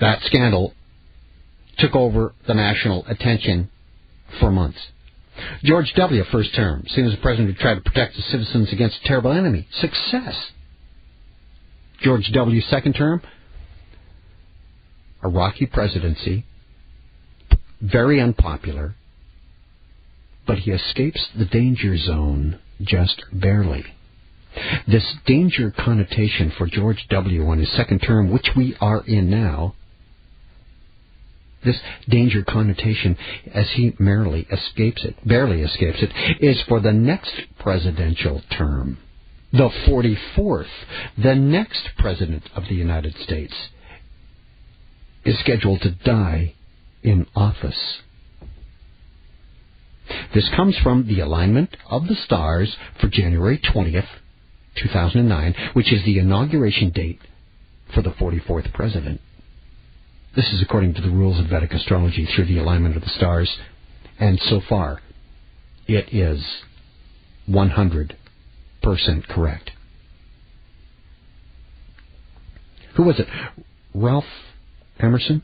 That scandal took over the national attention for months. George W., first term, seen as a president who tried to protect his citizens against a terrible enemy. Success. George W., second term, a rocky presidency, very unpopular, but he escapes the danger zone just barely. This danger connotation for George W. on his second term, which we are in now, this danger connotation, as he barely escapes it, is for the next presidential term, the 44th. The next president of the United States is scheduled to die in office. This comes from the alignment of the stars for January 20th, 2009, which is the inauguration date for the 44th president. This is according to the rules of Vedic astrology through the alignment of the stars, and so far, it is 100% correct. Who was it? Ralph Emerson,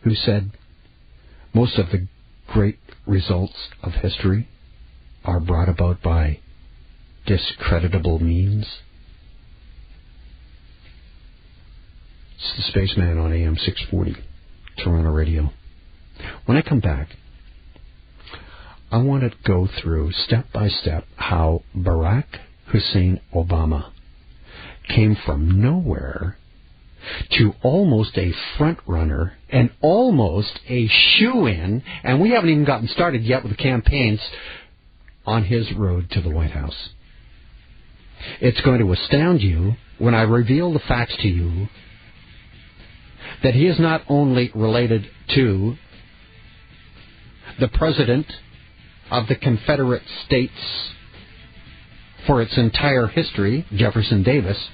who said, most of the great results of history are brought about by discreditable means. It's the Spaceman on AM 640, Toronto Radio. When I come back, I want to go through step by step how Barack Hussein Obama came from nowhere to almost a front runner and almost a shoo-in, and we haven't even gotten started yet with the campaigns on his road to the White House. It's going to astound you when I reveal the facts to you that he is not only related to the President of the Confederate States for its entire history, Jefferson Davis,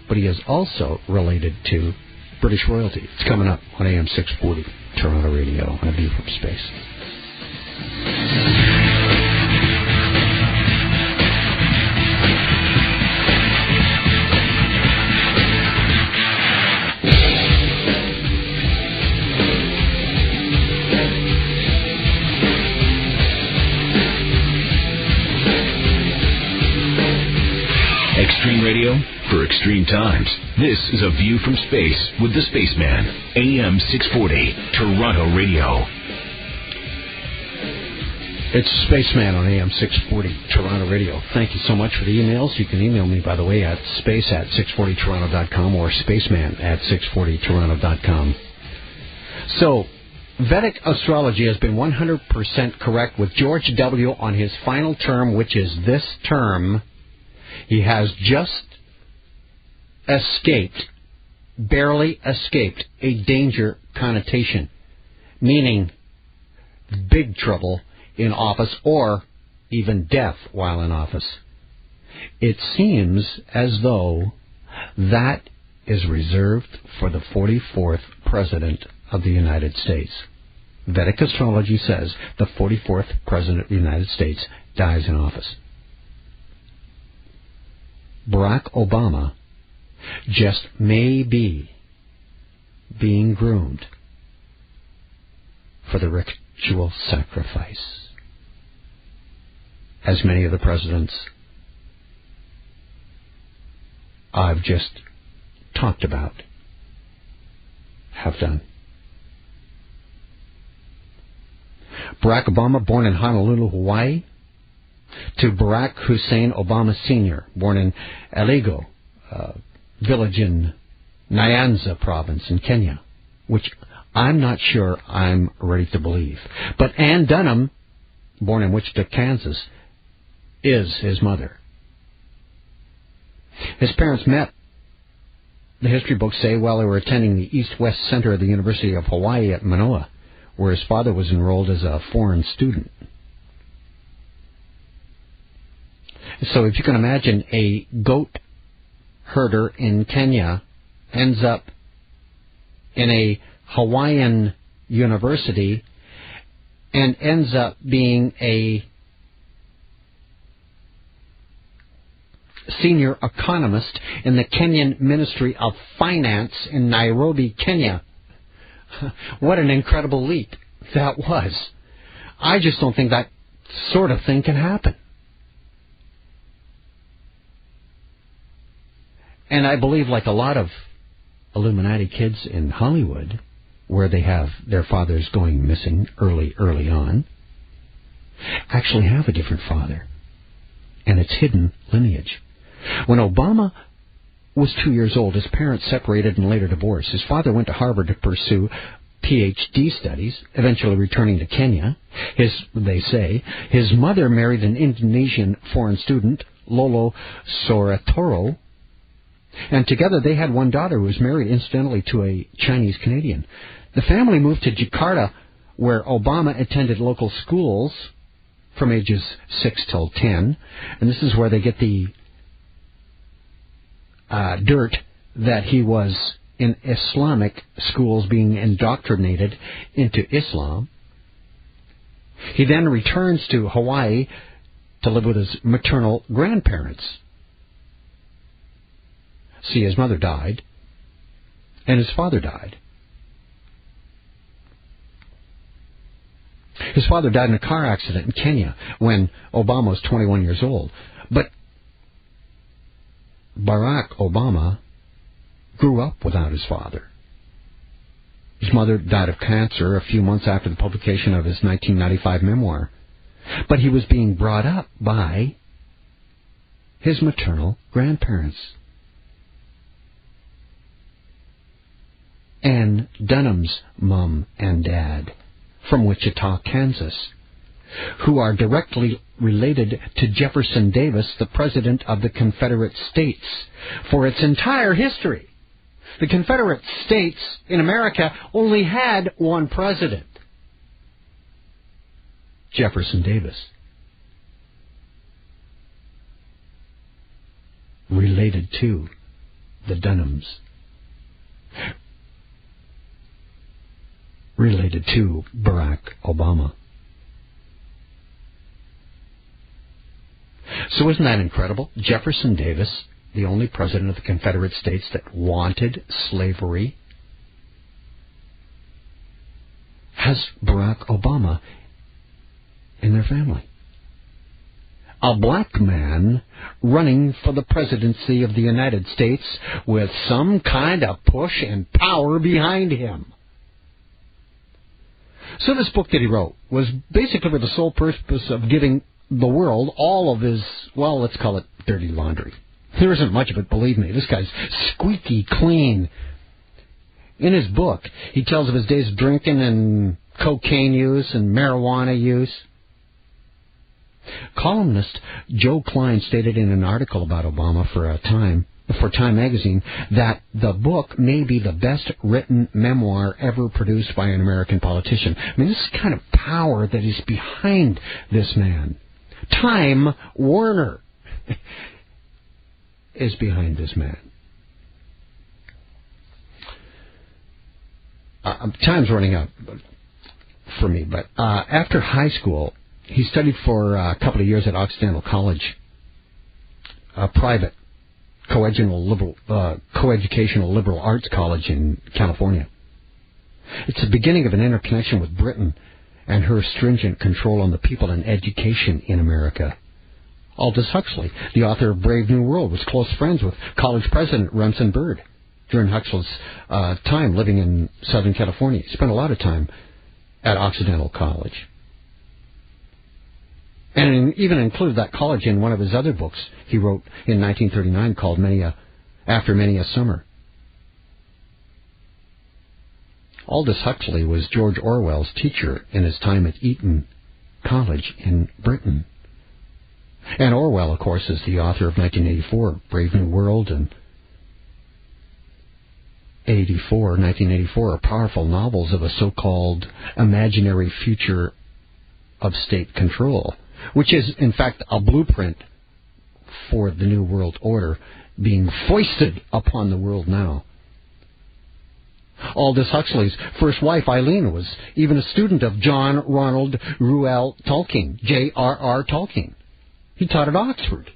but he is also related to British royalty. It's coming up on AM 640, Toronto Radio, on A View from Space. Extreme radio for extreme times. This is A View from Space with the Spaceman. AM 640, Toronto Radio. It's Spaceman on AM 640, Toronto Radio. Thank you so much for the emails. You can email me, by the way, at space@640toronto.com or spaceman@640toronto.com. So, Vedic astrology has been 100% correct with George W. on his final term, which is this term. He has just barely escaped a danger connotation, meaning big trouble in office or even death while in office. It seems as though that is reserved for the 44th President of the United States. Vedic astrology says the 44th President of the United States dies in office. Barack Obama just may be being groomed for the ritual sacrifice, as many of the presidents I've just talked about have done. Barack Obama, born in Honolulu, Hawaii, to Barack Hussein Obama Sr., born in Eligo, village in Nyanza province in Kenya, which I'm not sure I'm ready to believe. But Ann Dunham, born in Wichita, Kansas, is his mother. His parents met, the history books say, while they were attending the East-West Center of the University of Hawaii at Manoa, where his father was enrolled as a foreign student. So if you can imagine, a goat herder in Kenya ends up in a Hawaiian university and ends up being a senior economist in the Kenyan Ministry of Finance in Nairobi, Kenya. What an incredible leap that was. I just don't think that sort of thing can happen. And I believe, like a lot of Illuminati kids in Hollywood, where they have their fathers going missing early on, actually have a different father. And it's hidden lineage. When Obama was 2 years old, his parents separated and later divorced. His father went to Harvard to pursue PhD studies, eventually returning to Kenya. They say his mother married an Indonesian foreign student, Lolo Soretoro, and together they had one daughter who was married, incidentally, to a Chinese Canadian. The family moved to Jakarta, where Obama attended local schools from ages 6 till 10, and this is where they get the dirt that he was in Islamic schools being indoctrinated into Islam. He then returns to Hawaii to live with his maternal grandparents. See, his mother died, and his father died. His father died in a car accident in Kenya when Obama was 21 years old. But Barack Obama grew up without his father. His mother died of cancer a few months after the publication of his 1995 memoir. But he was being brought up by his maternal grandparents. Ann Dunham's mom and dad from Wichita, Kansas, who are directly related to Jefferson Davis, the President of the Confederate States, for its entire history. The Confederate States in America only had one president, Jefferson Davis. Related to the Dunhams. Related to Barack Obama. So isn't that incredible? Jefferson Davis, the only president of the Confederate States that wanted slavery, has Barack Obama in their family. A black man running for the presidency of the United States with some kind of push and power behind him. So this book that he wrote was basically for the sole purpose of giving the world all of his, well, let's call it dirty laundry. There isn't much of it, believe me. This guy's squeaky clean. In his book, he tells of his days of drinking and cocaine use and marijuana use. Columnist Joe Klein stated in an article about Obama for Time magazine that the book may be the best written memoir ever produced by an American politician. I mean, this is kind of power that is behind this man. Time Warner is behind this man. Time's running out for me, but after high school, he studied for a couple of years at Occidental College, a private coeducational liberal arts college in California. It's the beginning of an interconnection with Britain and her stringent control on the people and education in America. Aldous Huxley, the author of Brave New World, was close friends with college president Remsen Byrd during Huxley's time living in Southern California. He spent a lot of time at Occidental College. And even included that college in one of his other books he wrote in 1939 called After Many a Summer. Aldous Huxley was George Orwell's teacher in his time at Eton College in Britain. And Orwell, of course, is the author of 1984, Brave New World, and 1984 are powerful novels of a so-called imaginary future of state control, which is, in fact, a blueprint for the New World Order being foisted upon the world now. Aldous Huxley's first wife, Eileen, was even a student of John Ronald Reuel Tolkien, J.R.R. Tolkien. He taught at Oxford.